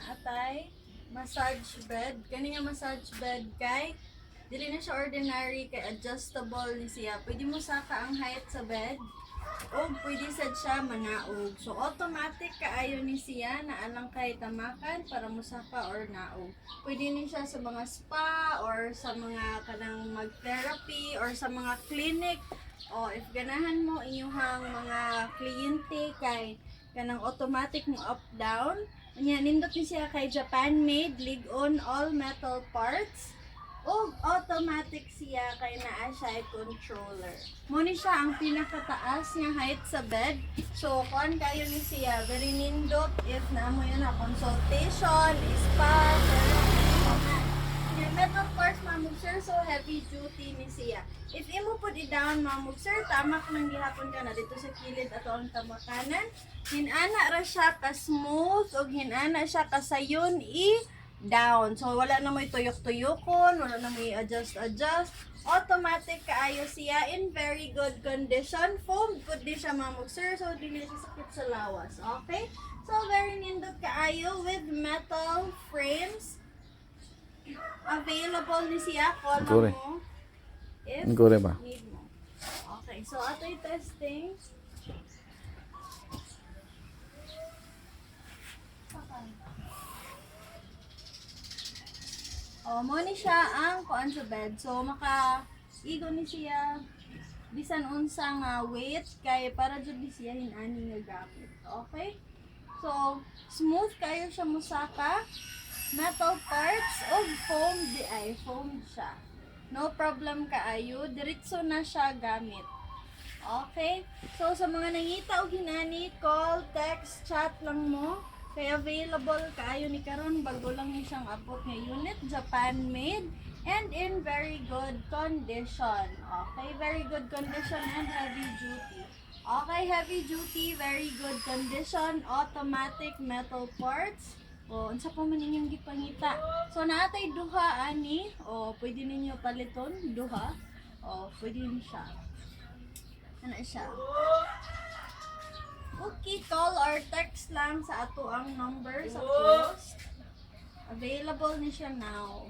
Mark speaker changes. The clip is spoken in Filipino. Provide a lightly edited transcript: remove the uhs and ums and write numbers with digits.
Speaker 1: naatay massage bed. Kani nga massage bed kay dili na siya ordinary, kay adjustable ni siya. Pwede mo saka ang height sa bed o pwede sad siya manaog. So automatic kaayo ni siya na alang kay tamakan para mo saka or naog. Pwede ni siya sa mga spa or sa mga kanang mag-therapy or sa mga clinic. O if ganahan mo inyuhang mga kliyente kay kanang automatic mo up down. Nya nindot ni siya kay Japan made lig-on all metal parts. O automatic siya kay naa siya controller. Mo ni siya ang pinakataas nga height sa bed. So kuan kayo ni siya very nindot if naamo yun na consultation, spa, yung metal parts mamug sir, so heavy duty ni siya. If imo pud i-down mamug sir, tamak nang gihapon ka na dito sa kilid ato ang tamakanan. Hinana ra siya ka smooth ug hinana siya ka sayon down. So, wala na may tuyok-tuyokon, wala na may adjust. Automatic kaayo siya in very good condition. Foam good di siya mamog sir, so dili siya sakit sa lawas. Okay? So, very nindot kaayo with metal frames. Available ni siya. Call mo if need mo. Okay, so ato'y testing. Mo ni siya ang kuan sa bed. So maka-igo ni siya bisan unsa nga weight kay para jud ni siya hinani nga gamit. Okay? So smooth kayo siya musaka. Metal parts of foam di ay foam siya. No problem kaayo, diretso na siya gamit. Okay? So sa mga nangita og hinani, call, text, chat lang mo. Kay available kaayo ni karon bago lang ni siyang abot nga unit, Japan made and in very good condition. Okay, very good condition and heavy duty. Okay, heavy duty, very good condition, automatic metal parts. O unsa pa man ninyong gipangita. So naatay duha ani, o pwede ninyo paliton duha. O pwede ni siya. Ano siya? Okay, call or text lang sa ato ang number sa post. Available ni siya now.